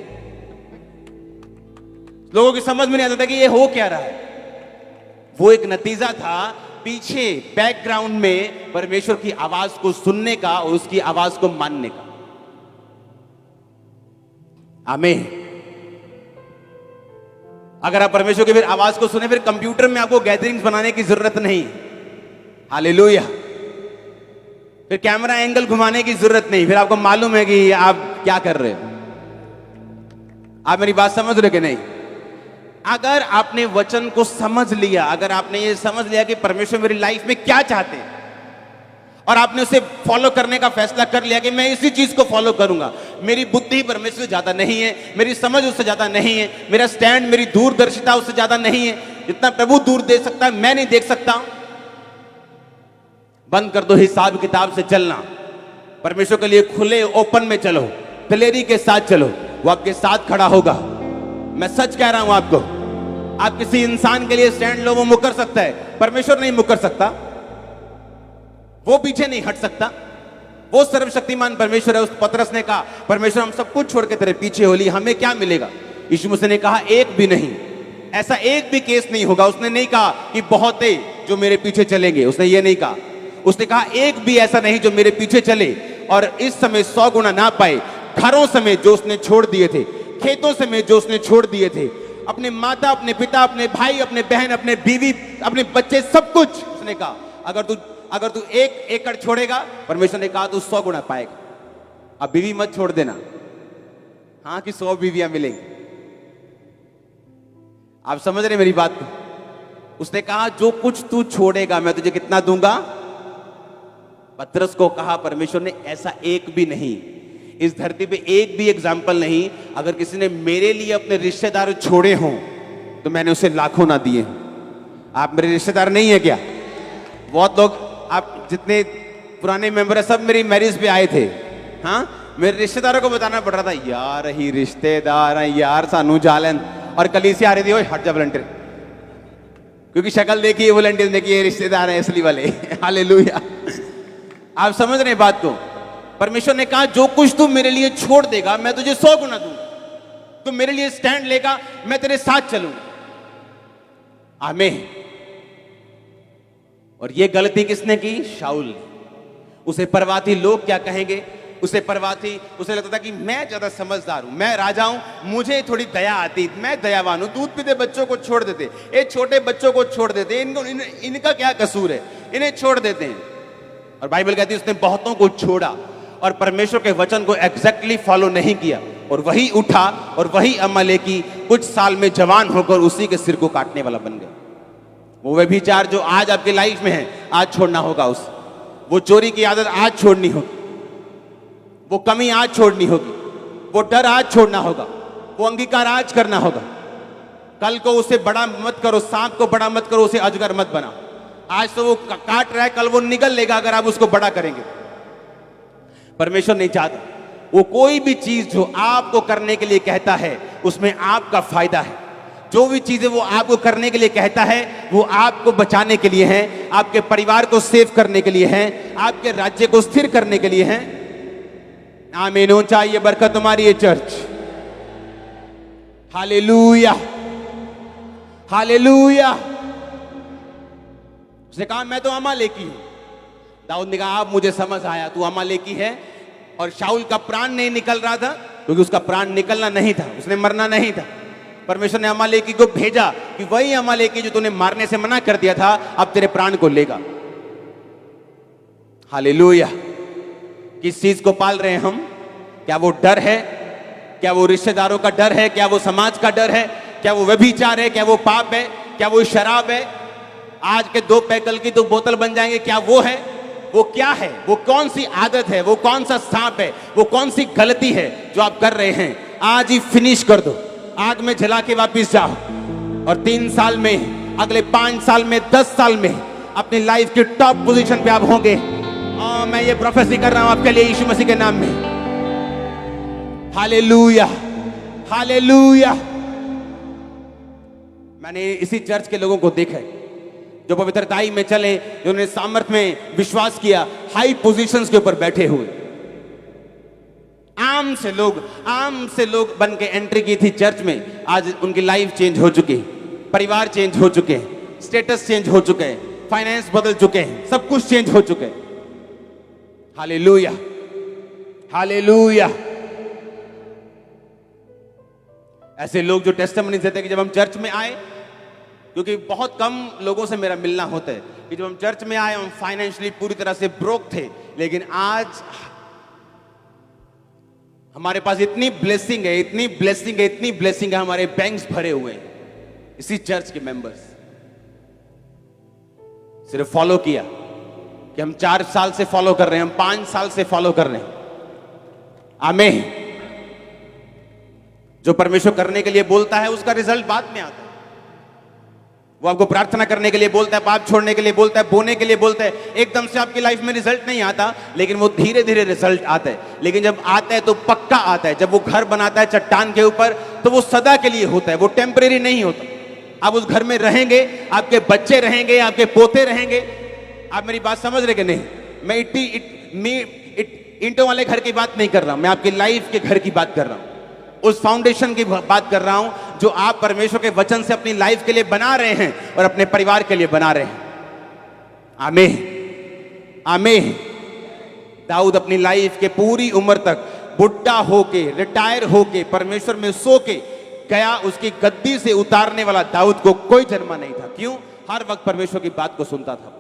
लोगों की समझ में नहीं आता था कि ये हो क्या रहा है। वो एक नतीजा था पीछे बैकग्राउंड में परमेश्वर की आवाज को सुनने का और उसकी आवाज को मानने का। आमीन। अगर आप परमेश्वर की फिर आवाज को सुने, फिर कंप्यूटर में आपको गैदरिंग्स बनाने की जरूरत नहीं। हालेलुया। फिर कैमरा एंगल घुमाने की जरूरत नहीं, फिर आपको मालूम है कि आप क्या कर रहे हो। आप मेरी बात समझ रहे कि नहीं? अगर आपने वचन को समझ लिया, अगर आपने ये समझ लिया कि परमेश्वर मेरी लाइफ में क्या चाहते हैं, और आपने उसे फॉलो करने का फैसला कर लिया कि मैं इसी चीज को फॉलो करूंगा, मेरी बुद्धि परमेश्वर से ज्यादा नहीं है, मेरी समझ उससे ज्यादा नहीं है, मेरा स्टैंड, मेरी दूरदर्शिता उससे ज्यादा नहीं है, जितना प्रभु दूर देख सकता है मैं नहीं देख सकता। बंद कर दो हिसाब किताब से चलना, परमेश्वर के लिए खुले ओपन में चलो। दिलेरी के साथ चलो, वो आपके साथ खड़ा होगा। मैं सच कह रहा हूं आपको, आप किसी इंसान के लिए स्टैंड लो, वो मुकर सकता है, परमेश्वर नहीं मुकर सकता, वो पीछे नहीं हट सकता, वो सर्वशक्तिमान परमेश्वर है। उस पतरस ने कहा, परमेश्वर हम सब कुछ छोड़ के तेरे पीछे हो ली, हमें क्या मिलेगा? यीशु मसीह ने कहा, एक भी नहीं, ऐसा एक भी केस नहीं होगा। उसने नहीं कहा कि बहुत है जो मेरे पीछे चलेंगे, उसने ये नहीं कहा। उसने कहा एक भी ऐसा नहीं जो मेरे पीछे चले और इस समय 100 गुना ना पाए। घरों समेत जो उसने छोड़ दिए थे, खेतों समेत जो उसने छोड़ दिए थे, अपने माता, अपने पिता, अपने भाई, अपने बहन, अपने बीवी, अपने बच्चे, सब कुछ। उसने कहा अगर तू 1 एकड़ छोड़ेगा, परमेश्वर ने कहा तू 100 गुना पाएगा। अब बीवी मत छोड़ देना, हाँ, कि 100 बीवियां मिलेंगी। आप समझ रहे मेरी बात को? उसने कहा जो कुछ तू छोड़ेगा मैं तुझे कितना दूंगा? पतरस को कहा परमेश्वर ने, ऐसा एक भी नहीं, इस धरती पे एक भी एग्जाम्पल नहीं, अगर किसी ने मेरे लिए अपने रिश्तेदार छोड़े हों तो मैंने उसे लाखों ना दिए। आप मेरे रिश्तेदार नहीं है क्या? बहुत लोग, आप जितने पुराने मेंबर है सब मेरी मैरिज पे आए थे। हाँ, मेरे रिश्तेदारों को बताना पड़ रहा था, यार ही रिश्तेदार है यार, सानू जालन। और कलीसिया आ रही थी, ओए हट जा वॉलंटियर, क्योंकि शक्ल देखिए, वॉलंटियर देखिए, रिश्तेदार है असली वाले। हालेलुया। आप समझ रहे बात को? परमेश्वर ने कहा जो कुछ तू मेरे लिए छोड़ देगा मैं तुझे 100 गुना दूंगा। तू मेरे लिए स्टैंड लेगा, मैं तेरे साथ चलूंगा। आमीन। और ये गलती किसने की? शाऊल ने। उसे परवाह थी लोग क्या कहेंगे, उसे परवाह थी, उसे लगता था कि मैं ज्यादा समझदार हूं, मैं राजा हूं, मुझे थोड़ी दया आती, मैं दयावान हूं। दूध पीते बच्चों को छोड़ देते, ये छोटे बच्चों को छोड़ देते, इनका क्या कसूर है, इन्हें छोड़ देते हैं। और बाइबल कहती है उसने बहुतों को छोड़ा और परमेश्वर के वचन को एग्जैक्टली फॉलो नहीं किया, और वही उठा और वही अमालेकी कुछ साल में जवान होकर उसी के सिर को काटने वाला बन गया। वो व्यभिचार जो आज आपके लाइफ में है, आज छोड़ना होगा उस, वो चोरी की आदत आज छोड़नी होगी, वो कमी आज छोड़नी होगी, वो डर आज छोड़ना होगा, वो अंगीकार आज करना होगा। कल को उसे बड़ा मत करो, सांप को बड़ा मत करो, उसे अजगर मत बनाओ। आज तो वो काट रहा है, कल वो निगल लेगा अगर आप उसको बड़ा करेंगे। परमेश्वर नहीं चाहता, वो कोई भी चीज जो आपको करने के लिए कहता है उसमें आपका फायदा है। जो भी चीजें वो आपको करने के लिए कहता है वो आपको बचाने के लिए है, आपके परिवार को सेव करने के लिए है, आपके राज्य को स्थिर करने के लिए है। आमीन। ऊंचा ये बरकत तुम्हारी है चर्च। Hallelujah, hallelujah. उसने कहा मैं तो अमालेकी हूं। दाऊद ने कहा अब मुझे समझ आया, तू अमालेकी है। और शाऊल का प्राण नहीं निकल रहा था क्योंकि उसका प्राण निकलना नहीं था, उसने मरना नहीं था। परमेश्वर ने अमालेकी को भेजा कि वही अमालेकी जो तूने मारने से मना कर दिया था अब तेरे प्राण को लेगा। हालेलुया। किस चीज को पाल रहे हैं हम? क्या वो डर है? क्या वो रिश्तेदारों का डर है? क्या वो समाज का डर है? क्या वो व्यभिचार है? क्या वो पाप है? क्या वो शराब है? आज के 2 पैकल की तो बोतल बन जाएंगे, क्या वो है? वो क्या है? वो कौन सी आदत है? वो कौन सा सांप है? वो कौन सी गलती है जो आप कर रहे हैं? आज ही फिनिश कर दो, आग में जला के वापिस जाओ और 3 साल में, अगले 5 साल में, 10 साल में अपनी लाइफ की टॉप पोजीशन पे आप होंगे। और मैं ये प्रोफेसी कर रहा हूं आपके लिए यीशु मसीह के नाम में। Hallelujah, hallelujah. मैंने इसी चर्च के लोगों को देखा है जो पवित्रताई में चले, जिन्होंने सामर्थ में विश्वास किया, हाई पोजीशंस के ऊपर बैठे हुए। आम से लोग बन के एंट्री की थी चर्च में, आज उनकी लाइफ चेंज हो चुकी, परिवार चेंज हो चुके हैं, स्टेटस चेंज हो चुके हैं, फाइनेंस बदल चुके हैं, सब कुछ चेंज हो चुके हैं। Hallelujah, hallelujah. ऐसे लोग जो टेस्टिमनी देते हैं कि जब हम चर्च में आए, क्योंकि बहुत कम लोगों से मेरा मिलना होता है, कि जब हम चर्च में आए हम फाइनेंशियली पूरी तरह से ब्रोक थे, लेकिन आज हमारे पास इतनी ब्लेसिंग है, इतनी ब्लेसिंग है, इतनी ब्लेसिंग है, हमारे बैंक्स भरे हुए हैं। इसी चर्च के मेंबर्स सिर्फ फॉलो किया कि हम 4 साल से फॉलो कर रहे हैं, हम 5 साल से फॉलो कर रहे हैं। आमीन। जो परमेश्वर करने के लिए बोलता है उसका रिजल्ट बाद में आता है। वो आपको प्रार्थना करने के लिए बोलता है, पाप छोड़ने के लिए बोलता है, बोने के लिए बोलता है। एकदम से आपकी लाइफ में रिजल्ट नहीं आता, लेकिन वो धीरे धीरे रिजल्ट आता है। लेकिन जब आता है तो पक्का आता है। जब वो घर बनाता है चट्टान के ऊपर, तो वो सदा के लिए होता है, वो टेम्परेरी नहीं होता। आप उस घर में रहेंगे, आपके बच्चे रहेंगे, आपके पोते रहेंगे। आप मेरी बात समझ रहे कि नहीं? मैं ईंटों वाले घर की बात नहीं कर रहा हूं, मैं आपकी लाइफ के घर की बात कर रहा हूं, उस फाउंडेशन की बात कर रहा हूं जो आप परमेश्वर के वचन से अपनी लाइफ के लिए बना रहे हैं और अपने परिवार के लिए बना रहे हैं। आमीन, आमीन। दाऊद अपनी लाइफ के पूरी उम्र तक बुढ़ा होके, रिटायर होके, परमेश्वर में सो के गया। उसकी गद्दी से उतारने वाला दाऊद को कोई जन्मा नहीं था। क्यों? हर वक्त परमेश्वर की बात को सुनता था।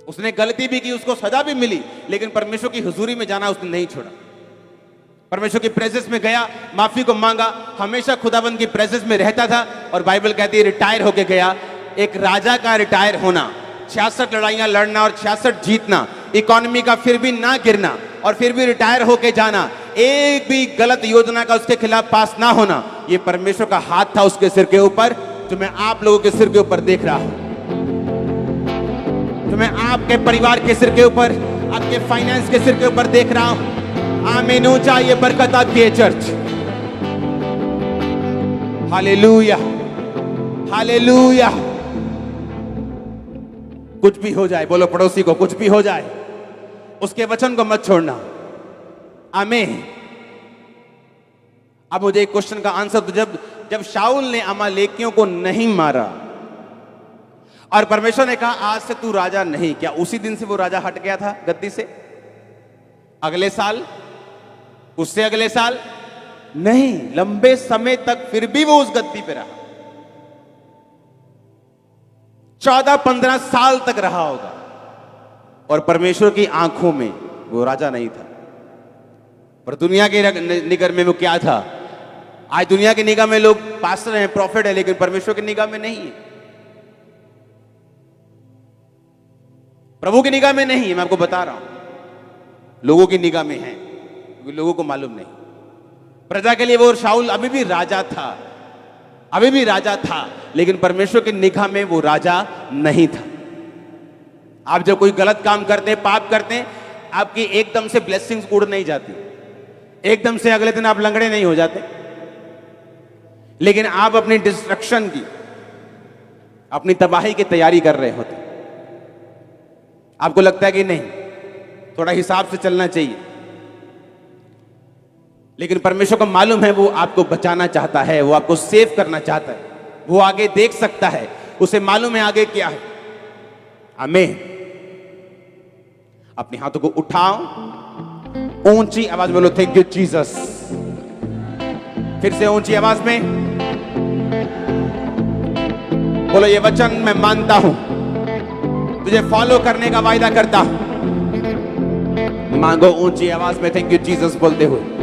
उसने गलती भी की, उसको सजा भी मिली, लेकिन परमेश्वर की हुजूरी में जाना उसने नहीं छोड़ा। परमेश्वर की प्रेजेंस में गया, माफी को मांगा, हमेशा खुदाबंद की प्रेजेंस में रहता था। और बाइबल कहती है रिटायर होके गया। एक राजा का रिटायर होना, 66 लड़ाइयां लड़ना और 66 जीतना, इकोनॉमी का फिर भी ना गिरना और फिर भी रिटायर होके जाना, एक भी गलत योजना का उसके खिलाफ पास ना होना, ये परमेश्वर का हाथ था उसके सिर के ऊपर, जो मैं आप लोगों के सिर के ऊपर देख रहा हूं, जो मैं आपके परिवार के सिर के ऊपर, आपके फाइनेंस के सिर के ऊपर देख रहा हूं। आमीन। ऊंचा ये बरकत आपकी है चर्च। Hallelujah, hallelujah. कुछ भी हो जाए, बोलो पड़ोसी को, कुछ भी हो जाए, उसके वचन को मत छोड़ना। आमीन। अब मुझे एक क्वेश्चन का आंसर तो, जब शाऊल ने अमालेकियों को नहीं मारा और परमेश्वर ने कहा आज से तू राजा नहीं, क्या उसी दिन से वो राजा हट गया था गद्दी से? अगले साल, उससे अगले साल नहीं, लंबे समय तक फिर भी वो उस गद्दी पे रहा। 14-15 साल तक रहा होगा और परमेश्वर की आंखों में वो राजा नहीं था, पर दुनिया की निगाह में वो क्या था? आज दुनिया की निगाह में लोग पास्टर हैं, प्रॉफिट है, लेकिन परमेश्वर की निगाह में नहीं है, प्रभु की निगाह में नहीं है। मैं आपको बता रहा हूं, लोगों की निगाह में है, क्योंकि लोगों को मालूम नहीं। प्रजा के लिए वो शाऊल अभी भी राजा था, अभी भी राजा था, लेकिन परमेश्वर की निगाह में वो राजा नहीं था। आप जब कोई गलत काम करते हैं, पाप करते हैं, आपकी एकदम से ब्लेसिंग्स उड़ नहीं जाती, एकदम से अगले दिन आप लंगड़े नहीं हो जाते, लेकिन आप अपनी डिस्ट्रक्शन की, अपनी तबाही की तैयारी कर रहे होते। आपको लगता है कि नहीं, थोड़ा हिसाब से चलना चाहिए, लेकिन परमेश्वर को मालूम है वो आपको बचाना चाहता है, वो आपको सेव करना चाहता है, वो आगे देख सकता है, उसे मालूम है आगे क्या है। आमीन। अपने हाथों को उठाओ, ऊंची आवाज में बोलो थैंक यू जीसस। फिर से ऊंची आवाज में बोलो ये वचन मैं मानता हूं, तुझे फॉलो करने का वायदा करता हूं। मांगो ऊंची आवाज में थैंक यू जीसस बोलते हुए।